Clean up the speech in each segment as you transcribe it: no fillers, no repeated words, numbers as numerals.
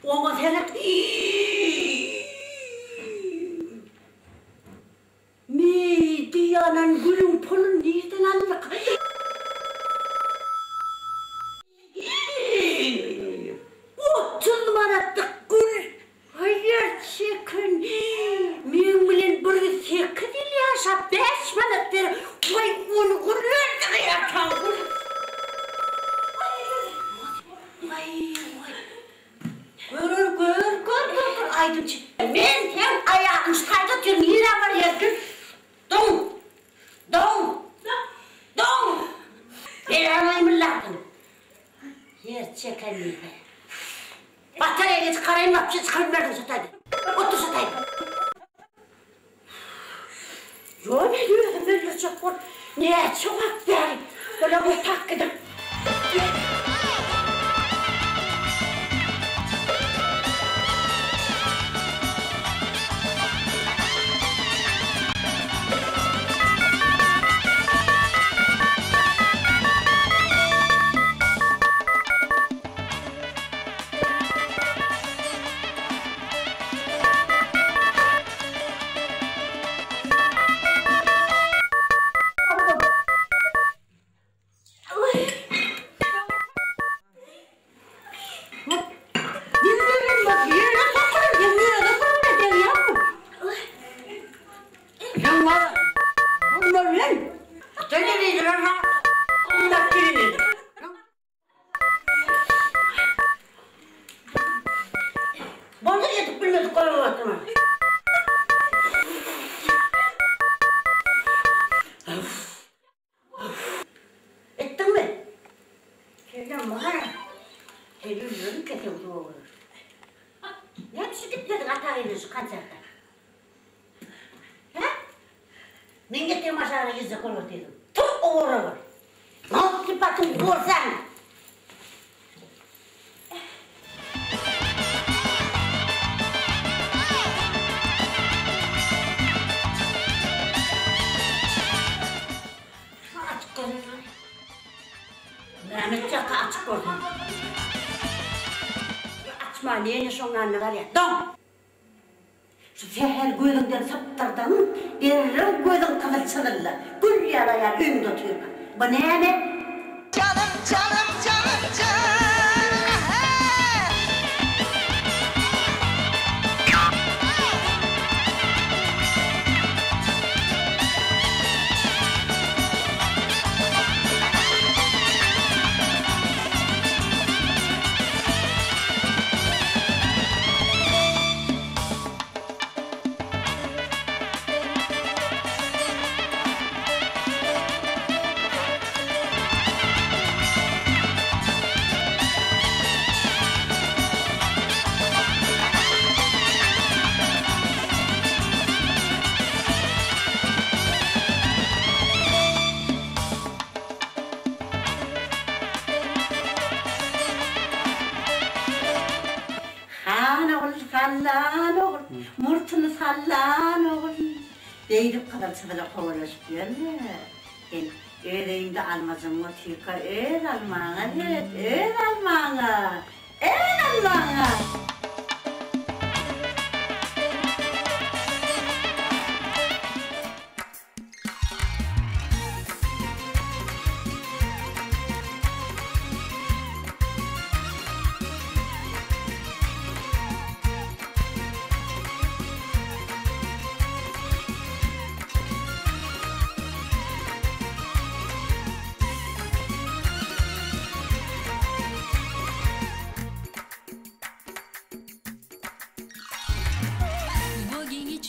Ona felak. Mi diyanan gülün polun nereden aldık? Otuz manatlık gül. Hayır çekin. Men bilen bir 8 yıl yaşap 5 manat ver. Vay onu güllerdi yatan gül. Vay. Gör. Aydınçı. Men hem ayağım sayda tüm yine var yerdim. Don. Belamayım laktım. Yer çekenliği. Bataryayla çıkarayım, hapsi çıkarayım verdim sataydı. Otur sataydı. Yo ne diyor, böyle çok var. Ne çok akbari. Böyle bu takıdım. Ettin mi? Şeyden bana televizyon kesin doğru. Hepsi gitmedik Atay'ın şu konsertten. He? Ben gittim aşağıya yüzde kolur dedim. Çok uğru var. Ne yaptı bakın görsen? Rahmet çaka açık olsun. Açma neyini sonlarını var ya. Don! Şu seher gözünden saptırdan bir gözün kılıçsınırlar. Gül yarayar ün tutuyor. Bu ne mi? Canım. Sallan oğul, murtunu sallan oğul. Değilip kadar sıvıla kovalaşıp gelme. Öyleyimde almazım o tüyka, öyle almağına, öyle almağına.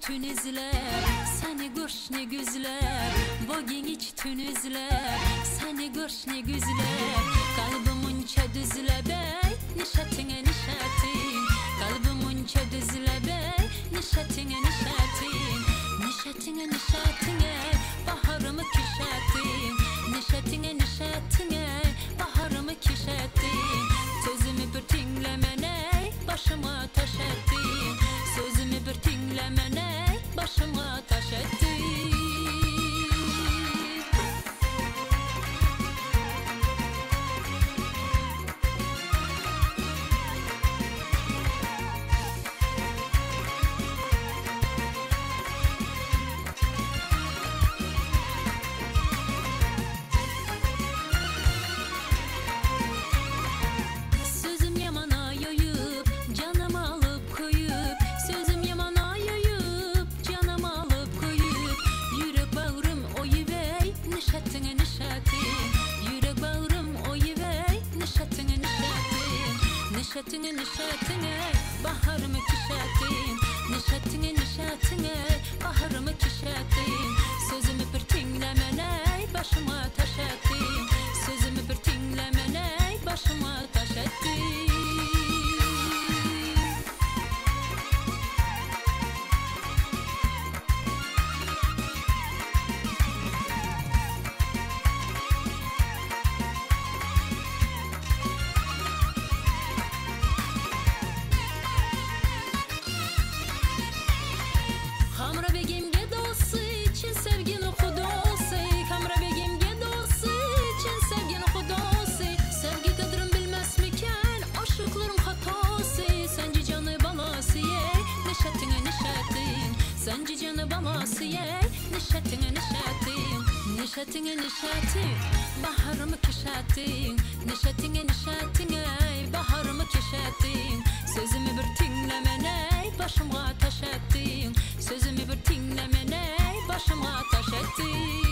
Tün izler, seni görş ne güzler. Bugün hiç tün izler, seni görş ne güzler. Kalbim unça düzle bey, nişatine nişatin. Kalbim unça düzle bey, nişatine nişatin. Nişatine nişatine, baharımı küşatin. Nişatine nişatine, baharımı küşatin. Sözümü bir dinlemene, başıma taş ettin. Sözümü bir dinlemene, başıma taş ettin. Nişatine nişatine baharımı kişatin Nişatine nişatine baharımı kişatin Sözümü bir tinlemeney başıma taş ettin Sözümü bir tinlemeney başıma taş ettin Nişatine nişatin baharımı kişatin Nişatine nişatine baharımı kişatin Sözümü bir tinlemeney başıma taş ettin Sözümü bir tinlemeney başıma taş ettin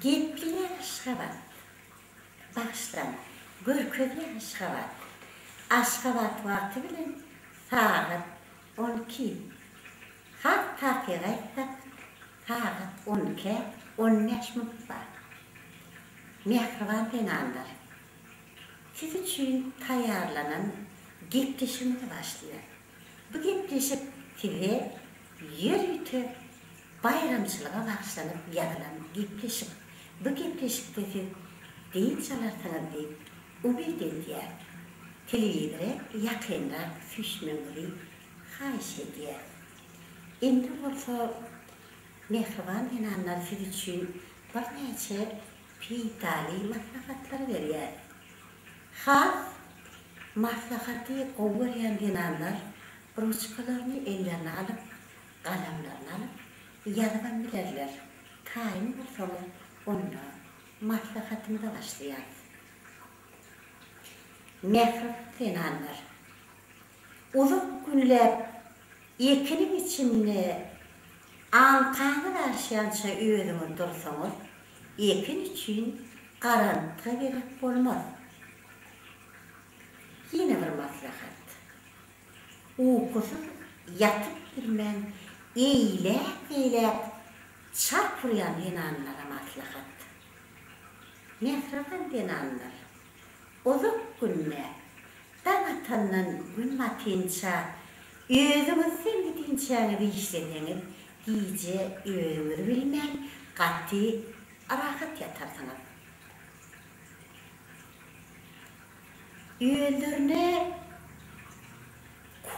Gittiler Aşkabat. Baştan Görkövler Aşkabat. Aşkabat vakti bilen saat 12. Hatta hakikaten saat 12, 15 minut var. Mehriban penanlar. Siz için tayarlanan gitişimiz başlıyor. Bu gitişip size yürütü bayramçılığa başlanıp yapılan gitişip. Bu gitişipte siz değil çalarsanız değil, umid ediyor. Televizöre yakınlar düşmemeli, haş ediyor. Endi olsa mehriban penanlar siz için bir neçe fidali maslahatlar veriyor. Has maslahatı kovarayan dinanlar ruçkalarını ellerine alıp, kalemlerini alıp yazıdan bilirler. Tayin olsalar onunla maslahatını da başlayan. Mehrap dinanlar uzun günler ekinin içimini ankanı karşıyança öğrenir dursanız, ekin için karanlıkta gerek olmaz. Yine bir maslahat. Uykusuz yatıp bilmem, eylek çarpılayan dinanlara maslahat. Mehrapın dinanlar uzun günler dağıtandan gün batınca özümüzden gidinçeğini işlediniz, iyice özümüzü bilmem, katı rahat yatarsınız. Öldürüne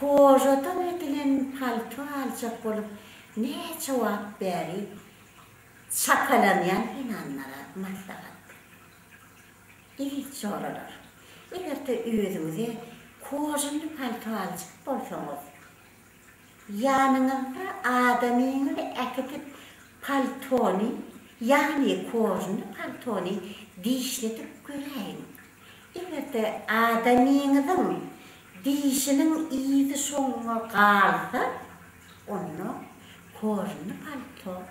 kocadan edilen palto alacak olup ne cevap verip çakalanayan inanlara maslahat. İyi sorular. Eğer de özümüze kocadan palto alacak olsanız, yanınızda adamını ekitip paltonu, yani kocadan paltonu dişletip göreyim. Eğer de adamınızın dişinin iyisi sonuna kalsa, onu kocadan palto,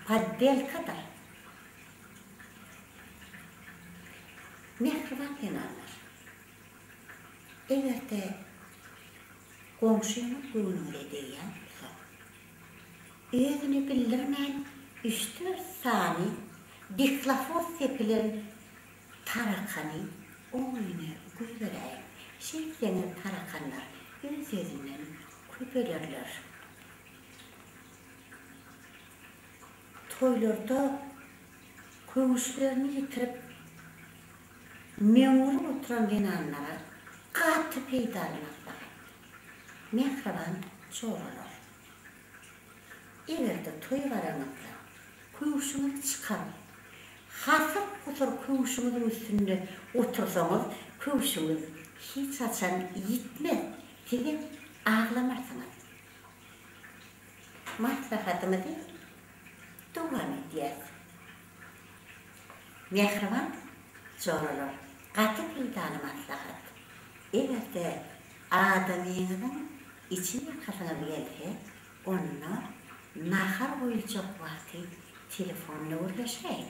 paddel kadar. Mehriban dinanlar. Eğer de komşumun günüyle diyen, özünü bildirmeyen 3-4 sani diklafor sepilen tarakanı oyunu güvereyim. Şeylerin tarakanlar öz özünden küpelirler. Toylarda kövüşlerini yitirip memur oturan dinanlara katı peydarlıklar. Mehriban çoğurlar. Eğer de toy varanlıkla kövüşünü çıkarın. Hasıp kusur kövüşünün üstünde otursanız, kövüşünüz hiç açan gitmez. Size ağlamazsınız. Maslahatımızı devam edeceğiz. Mehriban çoğurlar. Katı peydarlı maslahat. Eğer de adamının içine kasana gelse, onunla nahar boyunca vakti telefonla uğraşayım.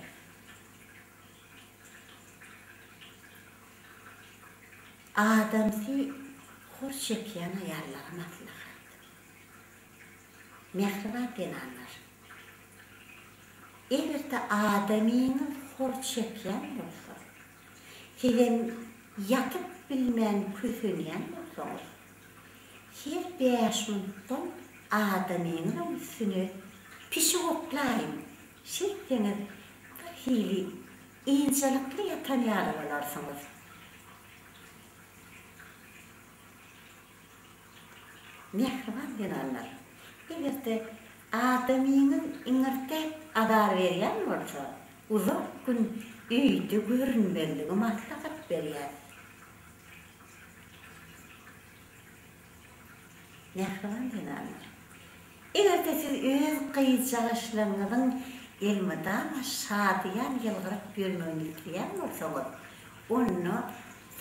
Adamsı hor çekiyen ayarlara maslahat. Mehriban dinanlar. Eğer de adamının hor çekiyen olsa, sizin yatıp bilmeyen küsünen olsanız, her 5 minuttan adamının üstünü pişoklayın. Şekliniz bir hili incelikli yatan yaralarsınız. Mehriban dinanlar. Eğer de adamının inirte adar veriyen olsa, uzak gün üyde görünmeliği maslahat veriyor. Mehriban dinanlar. Eğer de siz öz kıyıcağışlarınızın elmeden şadiyan yılgırıp görmeni isteyen olsanız, onu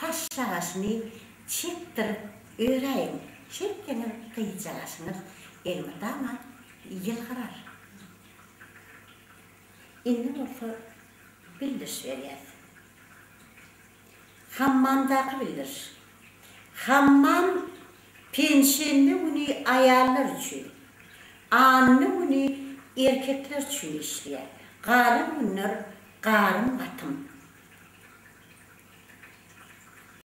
saçağısını çektirip öğreyin. Şekliniz kıyıcağısınız elmeden yılgırar. İndi olsa bildiş veriyor. Hammandaki bildiş. Hammam penşenli bunu ayarlar için, anlı bunu erkekler için işliyor. Karın bunlar, karın batım.